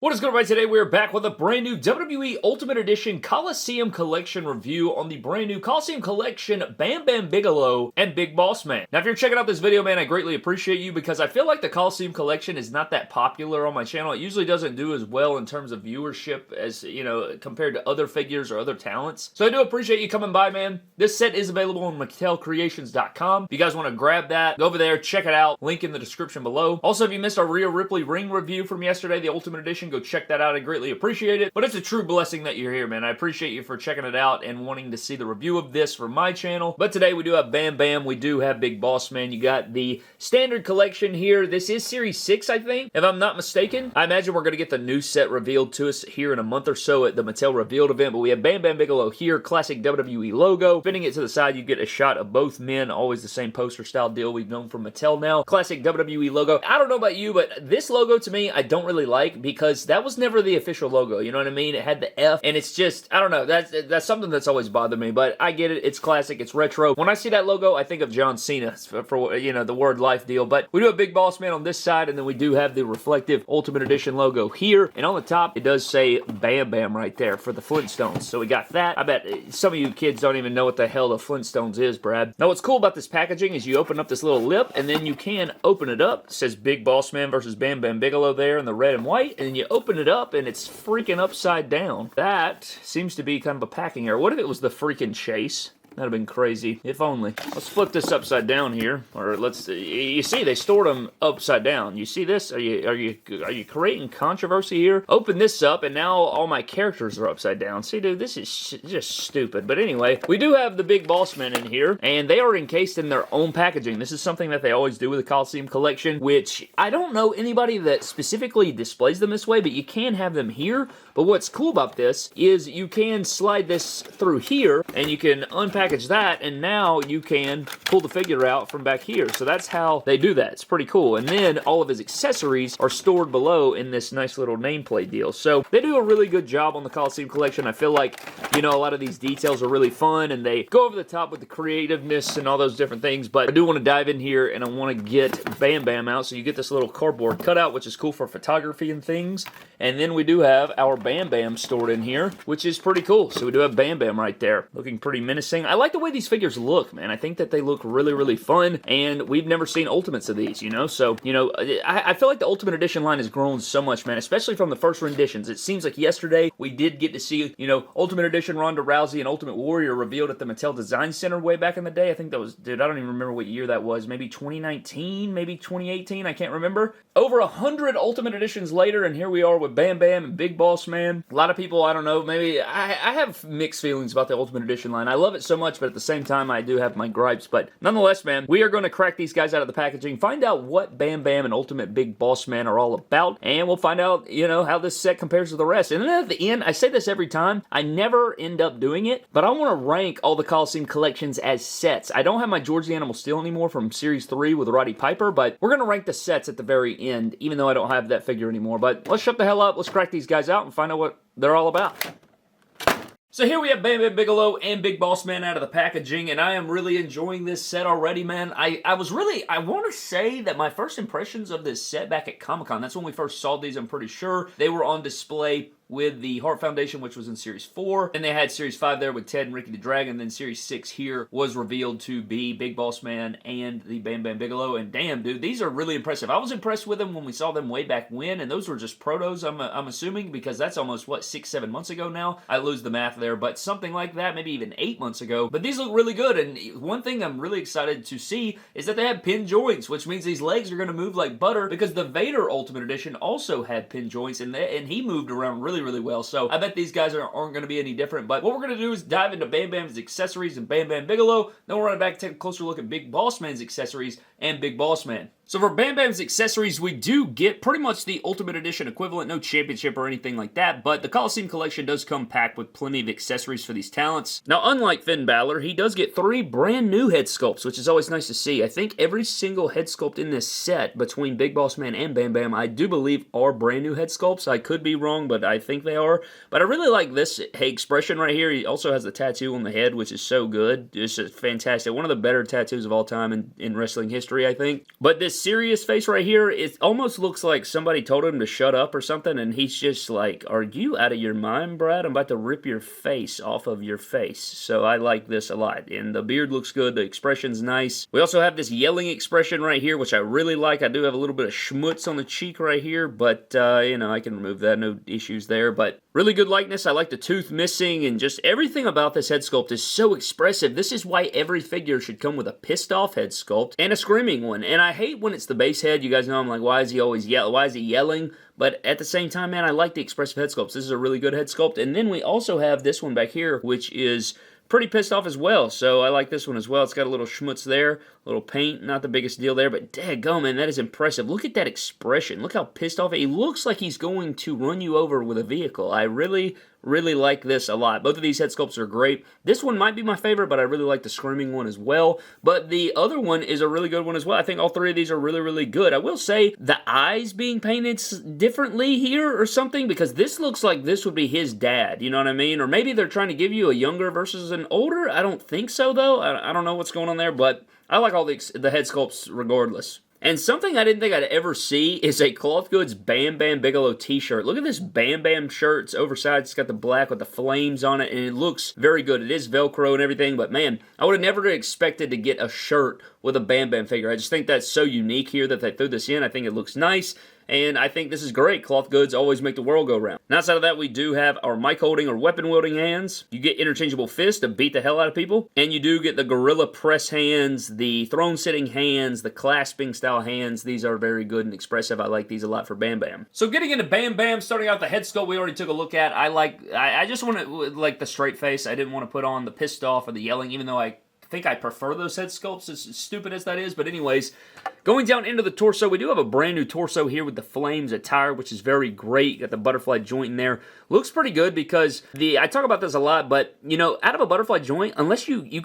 What is good, everybody? Today we are back with a brand new WWE Ultimate Edition Coliseum Collection review on the brand new Coliseum Collection Bam Bigelow and Big Boss Man. Now, if you're checking out this video, man, I greatly appreciate you because I feel like the Coliseum Collection is not that popular on my channel. It usually doesn't do as well in terms of viewership as, you know, compared to other figures or other talents. So I do appreciate you coming by, man. This set is available on MattelCreations.com. If you guys want to grab that, go over there, check it out. Link in the description below. Also, if you missed our Rhea Ripley ring review from yesterday, the Ultimate Edition, go check that out. I greatly appreciate it. But it's a true blessing that you're here, man. I appreciate you for checking it out and wanting to see the review of this for my channel. But today we do have Bam Bam. We do have Big Boss Man. You got the standard collection here. This is Series 6, I think, if I'm not mistaken. I imagine we're going to get the new set revealed to us here in a month or so at the Mattel Revealed event. But we have Bam Bigelow here. Classic WWE logo. Spinning it to the side, you get a shot of both men. Always the same poster style deal we've known from Mattel now. Classic WWE logo. I don't know about you, but this logo to me, I don't really like because that was never the official logo, you know what I mean? It had the F, and it's just, I don't know, that's something that's always bothered me, but I get it, it's classic, it's retro. When I see that logo, I think of John Cena for you know, the word life deal, but we do have Big Boss Man on this side, and then we do have the reflective Ultimate Edition logo here, and on the top, it does say Bam Bam right there for the Flintstones, so we got that. I bet some of you kids don't even know what the hell the Flintstones is, Brad. Now, what's cool about this packaging is you open up this little lip, and then you can open it up. It says Big Boss Man versus Bam Bigelow there in the red and white, and then you open it up, and it's freaking upside down. That seems to be kind of a packing error. What if it was the freaking Chase? That'd have been crazy. If only. Let's flip this upside down here. Or let's, you see, they stored them upside down. You see this? Are you creating controversy here? Open this up, and now all my characters are upside down. See, dude, this is just stupid. But anyway, we do have the Big Boss Men in here, and they are encased in their own packaging. This is something that they always do with the Coliseum Collection, which I don't know anybody that specifically displays them this way, but you can have them here. But what's cool about this is you can slide this through here, and you can unpackage that, and now you can pull the figure out from back here. So that's how they do that. It's pretty cool. And then all of his accessories are stored below in this nice little nameplate deal. So they do a really good job on the Coliseum Collection. I feel like, you know, a lot of these details are really fun, and they go over the top with the creativeness and all those different things. But I do want to dive in here, and I want to get Bam Bam out. So you get this little cardboard cutout, which is cool for photography and things. And then we do have our Bam Bam stored in here, which is pretty cool. So we do have Bam Bam right there, looking pretty menacing. I like the way these figures look, man. I think that they look really, really fun, and we've never seen Ultimates of these, you know? So, you know, I feel like the Ultimate Edition line has grown so much, man, especially from the first renditions. It seems like yesterday we did get to see, you know, Ultimate Edition Ronda Rousey and Ultimate Warrior revealed at the Mattel Design Center way back in the day. I think that was, dude, I don't even remember what year that was. Maybe 2019, maybe 2018, I can't remember. Over 100 Ultimate Editions later, and here we are with Bam Bam and Big Boss Man. A lot of people, I don't know, maybe, I have mixed feelings about the Ultimate Edition line. I love it so much, but at the same time, I do have my gripes. But nonetheless, man, we are going to crack these guys out of the packaging, find out what Bam Bam and Ultimate Big Boss Man are all about, and we'll find out, you know, how this set compares to the rest. And then at the end, I say this every time, I never end up doing it, but I want to rank all the Coliseum collections as sets. I don't have my George the Animal Steel anymore from Series 3 with Roddy Piper, but we're going to rank the sets at the very end, even though I don't have that figure anymore. But let's shut the hell up, let's crack these guys out and find out what they're all about. So here we have Bam Bigelow and Big Boss Man out of the packaging, and I am really enjoying this set already, man. I want to say that my first impressions of this set back at Comic-Con, that's when we first saw these, I'm pretty sure. They were on display with the Heart Foundation, which was in Series 4. And they had Series 5 there with Ted and Ricky the Dragon. Then Series 6 here was revealed to be Big Boss Man and the Bam Bigelow. And damn, dude, these are really impressive. I was impressed with them when we saw them way back when, and those were just protos, I'm assuming, because that's almost, what, 6-7 months ago now? I lose the math there, but something like that, maybe even 8 months ago. But these look really good, and one thing I'm really excited to see is that they have pin joints, which means these legs are going to move like butter, because the Vader Ultimate Edition also had pin joints, and he moved around really well. So I bet these guys aren't going to be any different. But what we're going to do is dive into Bam Bam's accessories and Bam Bigelow. Then we'll run back and take a closer look at Big Boss Man's accessories and Big Boss Man. So for Bam Bam's accessories, we do get pretty much the Ultimate Edition equivalent, no championship or anything like that, but the Coliseum Collection does come packed with plenty of accessories for these talents. Now, unlike Finn Balor, he does get 3 brand new head sculpts, which is always nice to see. I think every single head sculpt in this set between Big Boss Man and Bam Bam, I do believe are brand new head sculpts. I could be wrong, but I think they are. But I really like this expression right here. He also has the tattoo on the head, which is so good. It's just fantastic. One of the better tattoos of all time in wrestling history. history, I think. But this serious face right here, it almost looks like somebody told him to shut up or something, and he's just like, are you out of your mind, Brad? I'm about to rip your face off of your face. So I like this a lot. And the beard looks good. The expression's nice. We also have this yelling expression right here, which I really like. I do have a little bit of schmutz on the cheek right here, but, you know, I can remove that. No issues there, but really good likeness. I like the tooth missing, and just everything about this head sculpt is so expressive. This is why every figure should come with a pissed off head sculpt and a screaming one. And I hate when it's the base head. You guys know I'm like, why is he always yelling? Why is he yelling? But at the same time, man, I like the expressive head sculpts. This is a really good head sculpt. And then we also have this one back here, which is pretty pissed off as well, so I like this one as well. It's got a little schmutz there, a little paint, not the biggest deal there, but daggone, man, that is impressive. Look at that expression. Look how pissed off. He looks like he's going to run you over with a vehicle. I really like this a lot. Both of these head sculpts are great. This one might be my favorite, but I really like the screaming one as well. But the other one is a really good one as well. I think all three of these are really good. I will say the eyes being painted differently here or something, because this looks like this would be his dad, you know what I mean? Or maybe they're trying to give you a younger versus an older. I don't think so, though. I don't know what's going on there, but I like all the head sculpts regardless. And something I didn't think I'd ever see is a Cloth Goods Bam Bam Bigelow t-shirt. Look at this Bam Bam shirt. It's oversized. It's got the black with the flames on it, and it looks very good. It is Velcro and everything, but man, I would have never expected to get a shirt with a Bam Bam figure. I just think that's so unique here that they threw this in. I think it looks nice. And I think this is great. Cloth Goods always make the world go round. And outside of that, we do have our mic holding or weapon wielding hands. You get interchangeable fists to beat the hell out of people. And you do get the gorilla press hands, the throne sitting hands, the clasping style hands. These are very good and expressive. I like these a lot for Bam Bam. So getting into Bam Bam, starting out the head sculpt we already took a look at. I just want to like the straight face. I didn't want to put on the pissed off or the yelling, even though I think I prefer those head sculpts, as stupid as that is. But anyways, going down into the torso, we do have a brand new torso here with the flames attire, which is very great. Got the butterfly joint in there. Looks pretty good because I talk about this a lot, but you know, out of a butterfly joint, unless you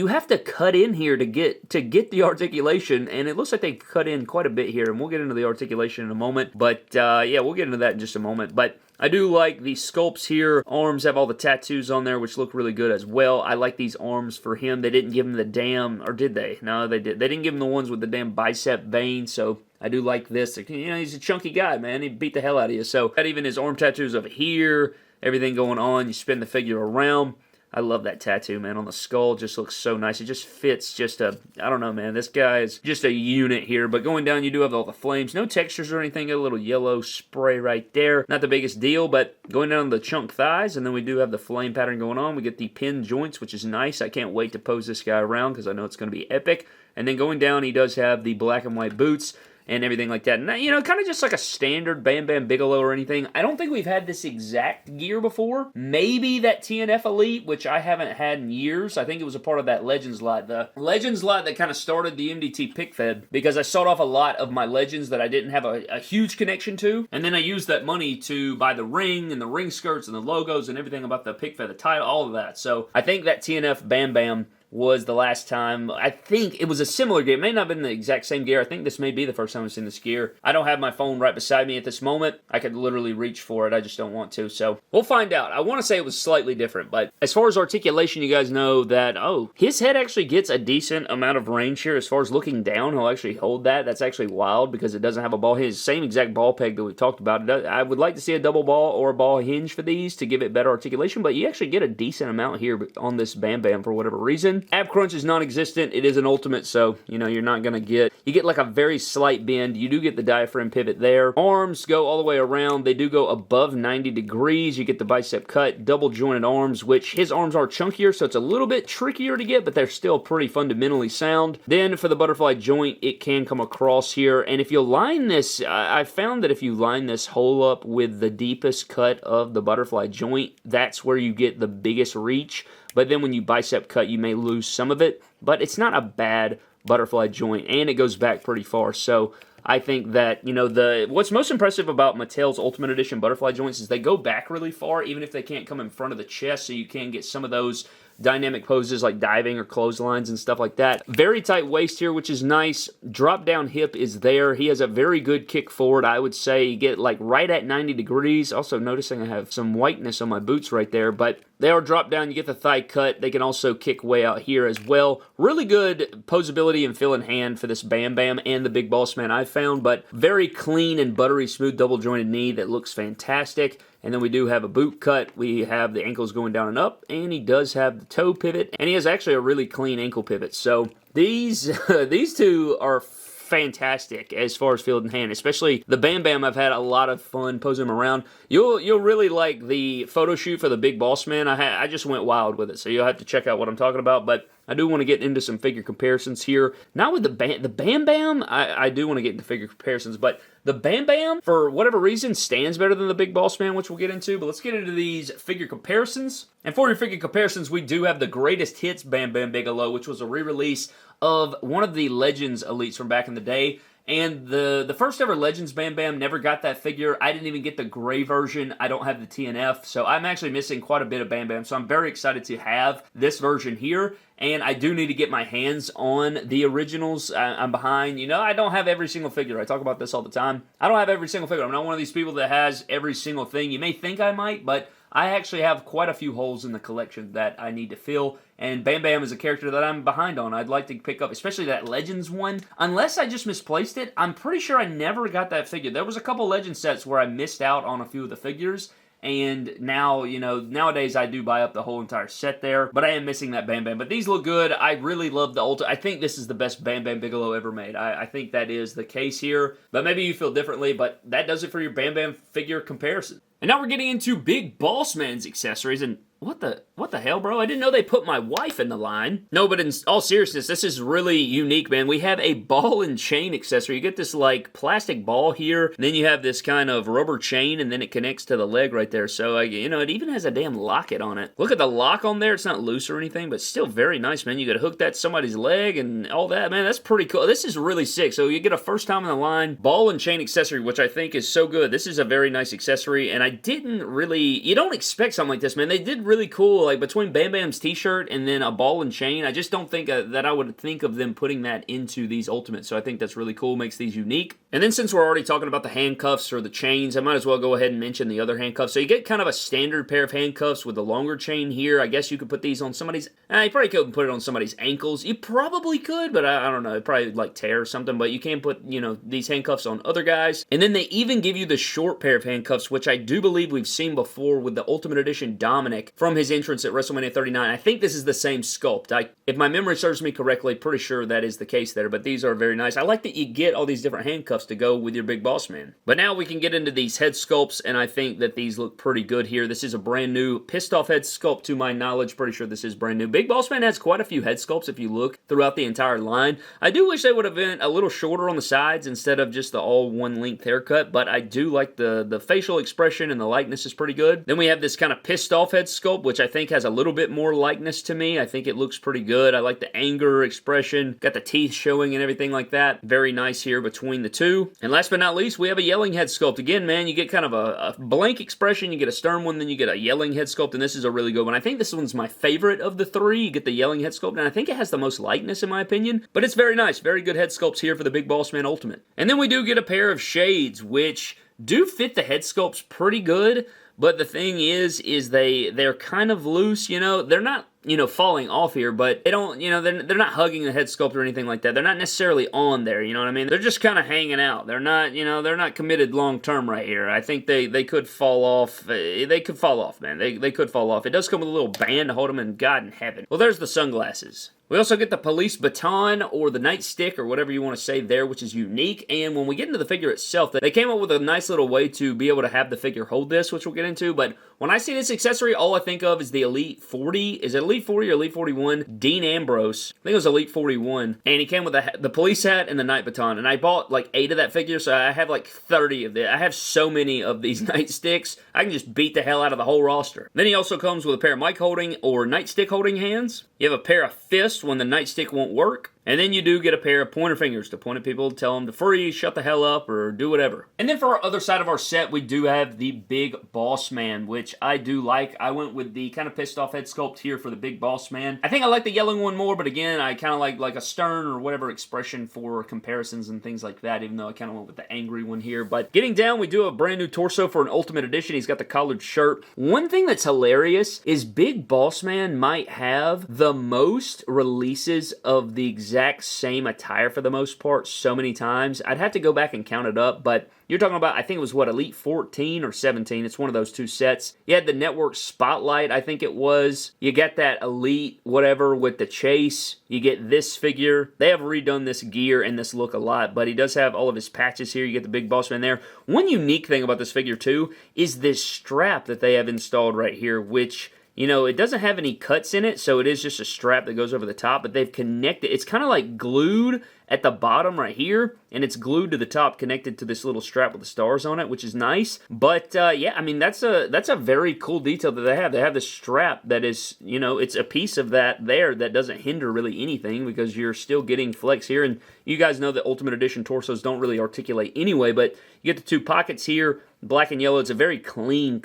have to cut in here to get the articulation, and it looks like they cut in quite a bit here, and we'll get into the articulation in a moment. But yeah, we'll get into that in just a moment. But I do like the sculpts here. Arms have all the tattoos on there, which look really good as well. I like these arms for him. They didn't give him the damn, or did they? No, they did. They didn't give him the ones with the damn bicep vein, so I do like this. You know, he's a chunky guy, man. He beat the hell out of you. So, got even his arm tattoos over here, everything going on. You spin the figure around. I love that tattoo, man, on the skull. Just looks so nice. It just fits just I don't know, man. This guy is just a unit here. But going down, you do have all the flames. No textures or anything. Got a little yellow spray right there. Not the biggest deal, but going down the chunk thighs, and then we do have the flame pattern going on. We get the pin joints, which is nice. I can't wait to pose this guy around because I know it's going to be epic. And then going down, he does have the black and white boots and everything like that. And, you know, kind of just like a standard Bam Bam Bigelow or anything. I don't think we've had this exact gear before. Maybe that TNF Elite, which I haven't had in years. I think it was a part of that Legends lot. The Legends lot that kind of started the MDT pick fed, because I sold off a lot of my Legends that I didn't have a huge connection to. And then I used that money to buy the ring and the ring skirts and the logos and everything about the pick fed, the title, all of that. So I think that TNF Bam Bam was the last time. I think it was a similar gear. It may not have been the exact same gear. I think this may be the first time I've seen this gear. I don't have my phone right beside me at this moment. I could literally reach for it. I just don't want to. So we'll find out. I want to say it was slightly different, but as far as articulation, you guys know that, oh, his head actually gets a decent amount of range here. As far as looking down, he'll actually hold that. That's actually wild because it doesn't have a ball. His same exact ball peg that we talked about. I would like to see a double ball or a ball hinge for these to give it better articulation, but you actually get a decent amount here on this Bam Bam for whatever reason. Ab crunch is non-existent. It is an ultimate, so you know you're not going to get, you get like a very slight bend. You do get the diaphragm pivot there. Arms go all the way around. They do go above 90 degrees. You get the bicep cut, double jointed arms, which his arms are chunkier, so it's a little bit trickier to get, but they're still pretty fundamentally sound. Then for the butterfly joint, it can come across here, and if you line this, I found that if you line this hole up with the deepest cut of the butterfly joint, that's where you get the biggest reach. But then when you bicep cut, you may lose some of it. But it's not a bad butterfly joint, and it goes back pretty far. So I think that, you know, what's most impressive about Mattel's Ultimate Edition butterfly joints is they go back really far, even if they can't come in front of the chest, so you can get some of those dynamic poses like diving or clotheslines and stuff like that. Very tight waist here, which is nice. Drop down hip is there. He has a very good kick forward. I would say you get like right at 90 degrees. Also noticing I have some whiteness on my boots right there, but they are drop down. You get the thigh cut. They can also kick way out here as well. Really good posability and feel in hand for this Bam Bam and the Big Boss Man I've found, but very clean and buttery smooth double jointed knee that looks fantastic. And then we do have a boot cut. We have the ankles going down and up, and he does have the toe pivot, and he has actually a really clean ankle pivot. So these these two are fantastic as far as field in hand, especially the Bam Bam. I've had a lot of fun posing him around. You'll really like the photo shoot for the Big Boss Man. I just went wild with it, so you'll have to check out what I'm talking about, but I do want to get into some figure comparisons here. Not with the Bam Bam, I do want to get into figure comparisons, but the Bam Bam, for whatever reason, stands better than the Big Boss Man, which we'll get into, but let's get into these figure comparisons. And for your figure comparisons, we do have the Greatest Hits Bam Bam Bigelow, which was a re-release of one of the Legends Elites from back in the day. And the first ever Legends Bam Bam never got that figure. I didn't even get the gray version. I don't have the TNF, so I'm actually missing quite a bit of Bam Bam. So I'm very excited to have this version here. And I do need to get my hands on the originals. I'm behind. You know, I don't have every single figure. I talk about this all the time. I don't have every single figure. I'm not one of these people that has every single thing. You may think I might, but I actually have quite a few holes in the collection that I need to fill, and Bam Bam is a character that I'm behind on. I'd like to pick up, especially that Legends one. Unless I just misplaced it, I'm pretty sure I never got that figure. There was a couple Legend sets where I missed out on a few of the figures, and now, you know, nowadays I do buy up the whole entire set there, but I am missing that Bam Bam. But these look good. I really love the Ultimate. I think this is the best Bam Bam Bigelow ever made. I think that is the case here, but maybe you feel differently, but that does it for your Bam Bam figure comparison. And now we're getting into Big Boss Man's accessories, and what the hell, bro? I didn't know they put my wife in the line. No, but in all seriousness, this is really unique, man. We have a ball and chain accessory. You get this, like, plastic ball here, and then you have this kind of rubber chain, and then it connects to the leg right there. So, you know, it even has a damn locket on it. Look at the lock on there. It's not loose or anything, but still very nice, man. You gotta hook that to somebody's leg and all that, man. That's pretty cool. This is really sick. So you get a first time in the line ball and chain accessory, which I think is so good. This is a very nice accessory, and I didn't really... You don't expect something like this, man. They did really cool, like, between Bam Bam's t-shirt and then a ball and chain. I just don't think that I would think of them putting that into these Ultimates, so I think that's really cool, makes these unique. And then since we're already talking about the handcuffs or the chains, I might as well go ahead and mention the other handcuffs. So you get kind of a standard pair of handcuffs with the longer chain here. I guess you could put these on somebody's... you probably couldn't put it on somebody's ankles. You probably could, but I don't know. It'd probably, like, tear or something, but you can put, you know, these handcuffs on other guys. And then they even give you the short pair of handcuffs, which I do believe we've seen before with the Ultimate Edition Dominic from his entrance at WrestleMania 39. I think this is the same sculpt. If my memory serves me correctly, pretty sure that is the case there, but these are very nice. I like that you get all these different handcuffs to go with your Big Boss Man. But now we can get into these head sculpts, and I think that these look pretty good here. This is a brand new pissed off head sculpt to my knowledge. Pretty sure this is brand new. Big Boss Man has quite a few head sculpts if you look throughout the entire line. I do wish they would have been a little shorter on the sides instead of just the all one length haircut, but I do like the facial expression, and the likeness is pretty good. Then we have this kind of pissed off head sculpt, which I think has a little bit more likeness to me. I think it looks pretty good. I like the anger expression, got the teeth showing and everything like that. Very nice here between the two. And last but not least, we have a yelling head sculpt. Again, man, you get kind of a blank expression, you get a stern one, then you get a yelling head sculpt, and this is a really good one. I think this one's my favorite of the three. You get the yelling head sculpt, and I think it has the most likeness in my opinion, but it's very nice. Very good head sculpts here for the Big Boss Man Ultimate. And then we do get a pair of shades, which do fit the head sculpts pretty good, but the thing is they're kind of loose, you know. They're not, you know, falling off here, but they don't, you know, they're not hugging the head sculpt or anything like that. They're not necessarily on there, you know what I mean? They're just kind of hanging out. They're not, you know, they're not committed long term right here. I think they could fall off. They could fall off, man. They could fall off. It does come with a little band to hold them in God in heaven. Well, there's the sunglasses. We also get the police baton or the nightstick or whatever you want to say there, which is unique. And when we get into the figure itself, they came up with a nice little way to be able to have the figure hold this, which we'll get into. But when I see this accessory, all I think of is the Elite 40. Is it Elite 40 or Elite 41? Dean Ambrose. I think it was Elite 41. And he came with the police hat and the night baton. And I bought like 8 of that figure, so I have like 30 of it. I have so many of these nightsticks, I can just beat the hell out of the whole roster. Then he also comes with a pair of mic holding or nightstick holding hands. You have a pair of fists when the nightstick won't work. And then you do get a pair of pointer fingers to point at people, tell them to freeze, shut the hell up, or do whatever. And then for our other side of our set, we do have the Big Boss Man, which I do like. I went with the kind of pissed off head sculpt here for the Big Boss Man. I think I like the yellow one more, but again, I kind of like a stern or whatever expression for comparisons and things like that, even though I kind of went with the angry one here. But getting down, we do have a brand new torso for an Ultimate Edition. He's got the collared shirt. One thing that's hilarious is Big Boss Man might have the most releases of the exact same attire for the most part so many times. I'd have to go back and count it up, but you're talking about, I think it was, what, Elite 14 or 17? It's one of those two sets. You had the Network Spotlight, I think it was. You get that Elite whatever with the Chase. You get this figure. They have redone this gear and this look a lot, but he does have all of his patches here. You get the Big Boss Man there. One unique thing about this figure, too, is this strap that they have installed right here, which, you know, it doesn't have any cuts in it, so it is just a strap that goes over the top, but they've connected. It's kind of like glued at the bottom right here, and it's glued to the top, connected to this little strap with the stars on it, which is nice. But yeah, I mean, that's a very cool detail that they have. They have this strap that is, you know, it's a piece of that there that doesn't hinder really anything because you're still getting flex here. And you guys know that Ultimate Edition torsos don't really articulate anyway, but you get the two pockets here, black and yellow. It's a very clean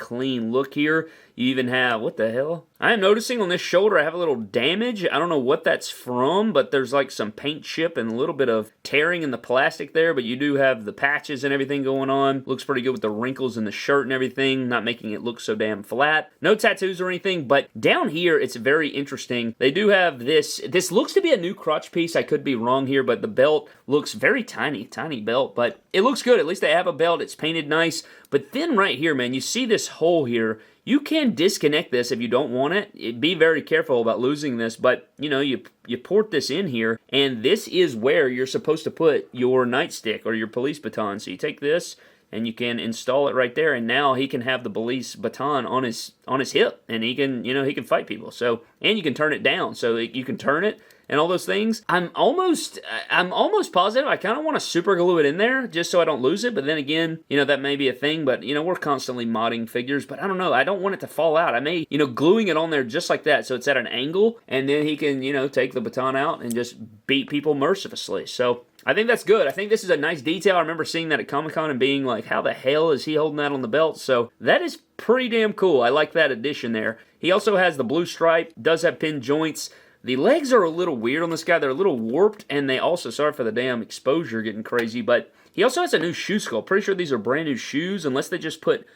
look here. You even have, what the hell? I am noticing on this shoulder I have a little damage. I don't know what that's from, but there's like some paint chip and a little bit of tearing in the plastic there, but you do have the patches and everything going on. Looks pretty good with the wrinkles in the shirt and everything, not making it look so damn flat. No tattoos or anything, but down here it's very interesting. They do have this. This looks to be a new crotch piece. I could be wrong here, but the belt looks very tiny belt, but it looks good. At least they have a belt. It's painted nice. But then right here, man, you see this hole here. You can disconnect this if you don't want it. Be very careful about losing this, but you know, you port this in here, and this is where you're supposed to put your nightstick or your police baton. So you take this and you can install it right there, and now he can have the police baton on his hip, and he can, you know, he can fight people. So, and you can turn it down, so you can turn it and all those things. I'm almost positive I kind of want to super glue it in there just so I don't lose it, but then again, you know, that may be a thing, but you know, we're constantly modding figures, but I don't know, I don't want it to fall out. I may, you know, gluing it on there just like that so it's at an angle, and then he can, you know, take the baton out and just beat people mercilessly. So I think that's good. I think this is a nice detail. I remember seeing that at Comic-Con and being like, how the hell is he holding that on the belt? So that is pretty damn cool. I like that addition there. He also has the blue stripe, does have pinned joints. The legs are a little weird on this guy. They're a little warped, and they also, sorry for the damn exposure getting crazy, but he also has a new shoe sculpt. Pretty sure these are brand new shoes, unless they just put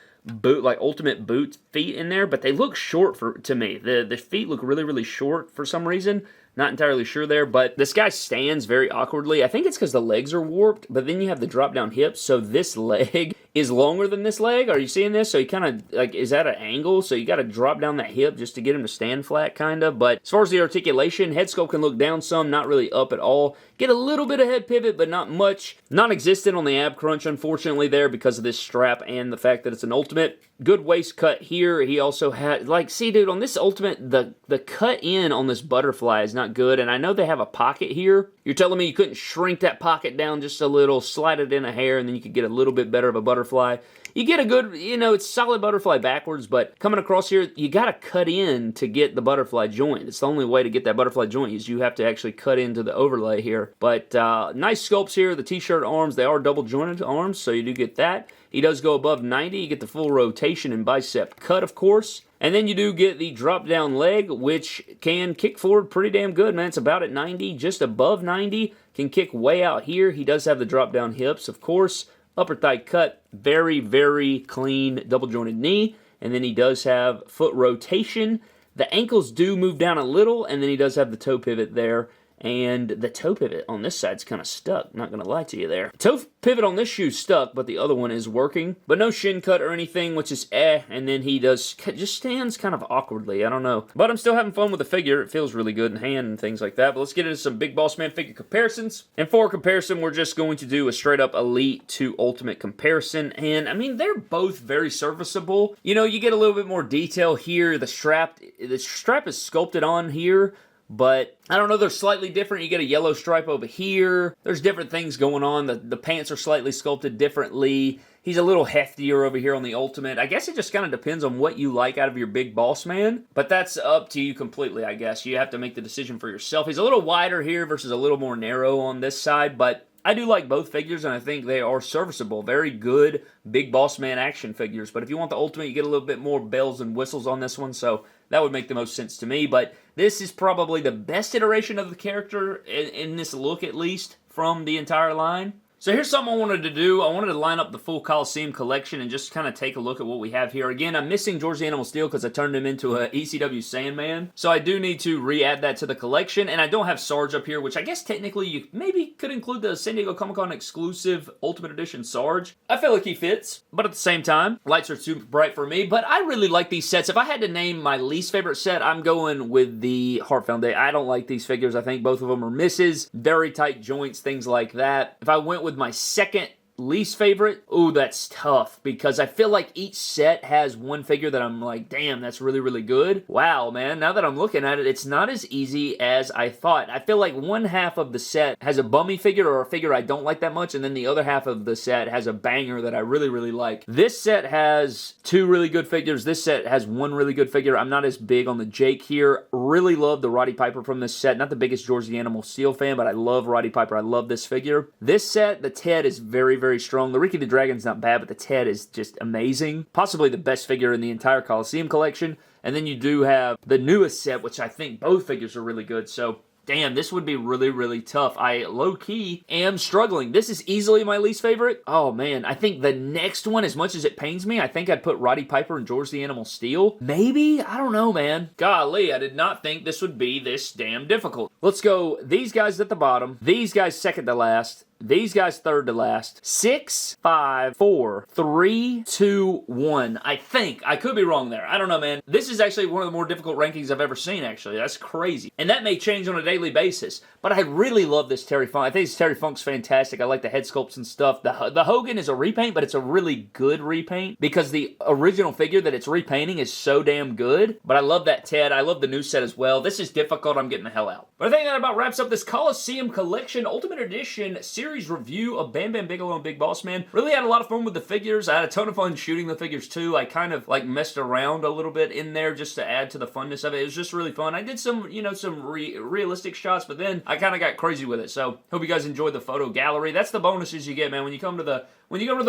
like ultimate boot feet in there, but they look short to me. The feet look really short for some reason. Not entirely sure there, but this guy stands very awkwardly. I think it's because the legs are warped, but then you have the drop-down hips, so this leg is longer than this leg. Are you seeing this? So he kind of, like, is at an angle, so you got to drop down that hip just to get him to stand flat, kind of. But as far as the articulation, head sculpt can look down some, not really up at all. Get a little bit of head pivot, but not much. Non-existent on the ab crunch, unfortunately, there because of this strap and the fact that it's an ultimate. Good waist cut here. He also had, like, see, dude, on this ultimate, the cut in on this butterfly is not good, and I know they have a pocket here. You're telling me you couldn't shrink that pocket down just a little, slide it in a hair, and then you could get a little bit better of a butterfly. You get a good, you know, it's solid butterfly backwards, but coming across here, you got to cut in to get the butterfly joint. It's the only way to get that butterfly joint is you have to actually cut into the overlay here. But nice sculpts here. The t-shirt arms, they are double jointed arms, so you do get that. He does go above 90. You get the full rotation and bicep cut, of course. And then you do get the drop-down leg, which can kick forward pretty damn good, man. It's about at 90, just above 90. Can kick way out here. He does have the drop-down hips, of course. Upper thigh cut, very clean double-jointed knee. And then he does have foot rotation. The ankles do move down a little, and then he does have the toe pivot there. And the toe pivot on this side's kind of stuck, not going to lie to you there. Toe pivot on this shoe's stuck, but the other one is working. But no shin cut or anything, which is and then he just stands kind of awkwardly, I don't know. But I'm still having fun with the figure. It feels really good in hand and things like that. But let's get into some Big Boss Man figure comparisons. And for comparison, we're just going to do a straight up Elite to Ultimate comparison. And, I mean, they're both very serviceable. You know, you get a little bit more detail here. The strap is sculpted on here. But, I don't know, they're slightly different. You get a yellow stripe over here. There's different things going on. The pants are slightly sculpted differently. He's a little heftier over here on the Ultimate. I guess it just kind of depends on what you like out of your Big Boss Man, but that's up to you completely, I guess. You have to make the decision for yourself. He's a little wider here versus a little more narrow on this side, but I do like both figures, and I think they are serviceable. Very good Big Boss Man action figures, but if you want the Ultimate, you get a little bit more bells and whistles on this one, so that would make the most sense to me, but this is probably the best iteration of the character, in this look at least, from the entire line. So here's something I wanted to do. I wanted to line up the full Coliseum collection and just kind of take a look at what we have here. Again, I'm missing George the Animal Steel because I turned him into a ECW Sandman. So I do need to re-add that to the collection. And I don't have Sarge up here, which I guess technically you maybe could include the San Diego Comic-Con exclusive Ultimate Edition Sarge. I feel like he fits, but at the same time, lights are super bright for me. But I really like these sets. If I had to name my least favorite set, I'm going with the Heart Foundation. I don't like these figures. I think both of them are misses. Very tight joints, things like that. If I went with my second least favorite, ooh, that's tough because I feel like each set has one figure that I'm like, damn, that's really, really good. Wow, man, now that I'm looking at it, it's not as easy as I thought. I feel like one half of the set has a bummy figure or a figure I don't like that much, and then the other half of the set has a banger that I really, really like. This set has two really good figures. This set has one really good figure. I'm not as big on the Jake here. Really love the Roddy Piper from this set. Not the biggest George the Animal Steel fan, but I love Roddy Piper. I love this figure. This set, the Ted is very, very strong. The Ricky the Dragon's not bad, but the Ted is just amazing. Possibly the best figure in the entire Coliseum collection. And then you do have the newest set, which I think both figures are really good. So, damn, this would be really, really tough. I, low-key, am struggling. This is easily my least favorite. Oh, man. I think the next one, as much as it pains me, I think I'd put Roddy Piper and George the Animal Steel. Maybe? I don't know, man. Golly, I did not think this would be this damn difficult. Let's go these guys at the bottom, these guys second to last, these guys third to last. 6, 5, 4, 3, 2, 1. I think. I could be wrong there. I don't know, man. This is actually one of the more difficult rankings I've ever seen, actually. That's crazy. And that may change on a daily basis. But I really love this Terry Funk. I think this Terry Funk's fantastic. I like the head sculpts and stuff. The Hogan is a repaint, but it's a really good repaint because the original figure that it's repainting is so damn good. But I love that Ted. I love the new set as well. This is difficult. I'm getting the hell out. But I think that about wraps up this Coliseum Collection Ultimate Edition series review of Bam Bam Bigelow and Big Boss Man. Really had a lot of fun with the figures. I had a ton of fun shooting the figures too. I kind of like messed around a little bit in there just to add to the funness of it. It was just really fun. I did some, some realistic shots, but then I kind of got crazy with it. So hope you guys enjoyed the photo gallery. That's the bonuses you get, man. When you come to the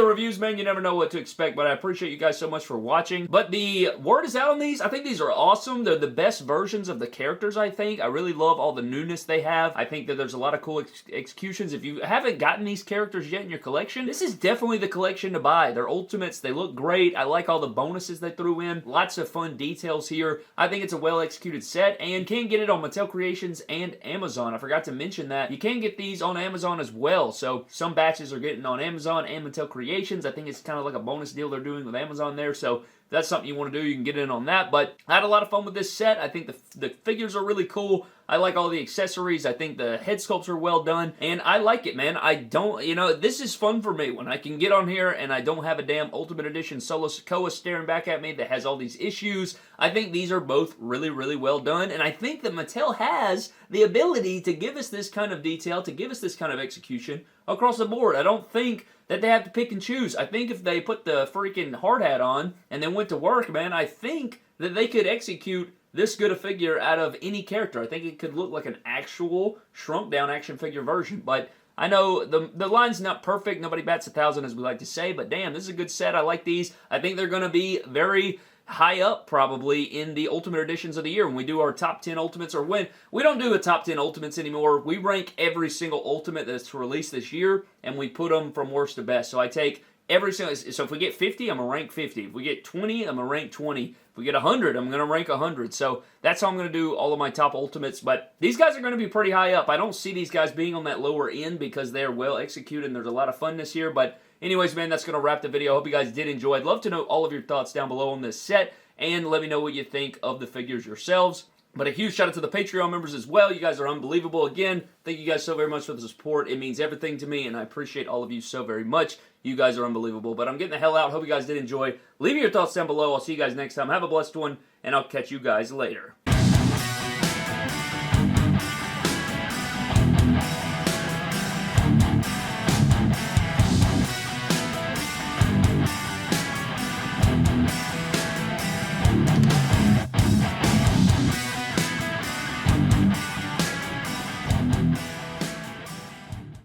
reviews, man, you never know what to expect, but I appreciate you guys so much for watching. But the word is out on these. I think these are awesome. They're the best versions of the characters, I think. I really love all the newness they have. I think that there's a lot of cool executions. If you haven't gotten these characters yet in your collection, this is definitely the collection to buy. They're Ultimates. They look great. I like all the bonuses they threw in. Lots of fun details here. I think it's a well-executed set, and can get it on Mattel Creations and Amazon. I forgot to mention that. You can get these on Amazon as well, so some batches are getting on Amazon and Mattel Creations. I think it's kind of like a bonus deal they're doing with Amazon there, so if that's something you want to do, you can get in on that. But I had a lot of fun with this set. I think the figures are really cool. I like all the accessories. I think the head sculpts are well done, and I like it, man. I don't, this is fun for me when I can get on here and I don't have a damn Ultimate Edition Solo Sokoa staring back at me that has all these issues. I think these are both really, really well done, and I think that Mattel has the ability to give us this kind of detail, to give us this kind of execution across the board. I don't think that they have to pick and choose. I think if they put the freaking hard hat on and then went to work, man, I think that they could execute this good a figure out of any character. I think it could look like an actual shrunk down action figure version, but I know the line's not perfect. Nobody bats 1,000, as we like to say, but damn, this is a good set. I like these. I think they're going to be very high up probably in the Ultimate Editions of the year when we do our top 10 Ultimates, or when we don't do a top 10 Ultimates anymore. We rank every single Ultimate that's released this year, and we put them from worst to best. So I take every single, so if we get 50, I'm going to rank 50. If we get 20, I'm going to rank 20. If we get 100, I'm going to rank 100. So that's how I'm going to do all of my top Ultimates. But these guys are going to be pretty high up. I don't see these guys being on that lower end because they're well executed and there's a lot of funness here. But anyways, man, that's going to wrap the video. I hope you guys did enjoy. I'd love to know all of your thoughts down below on this set, and let me know what you think of the figures yourselves. But a huge shout out to the Patreon members as well. You guys are unbelievable. Again, thank you guys so very much for the support. It means everything to me, and I appreciate all of you so very much. You guys are unbelievable. But I'm getting the hell out. Hope you guys did enjoy. Leave me your thoughts down below. I'll see you guys next time. Have a blessed one, and I'll catch you guys later.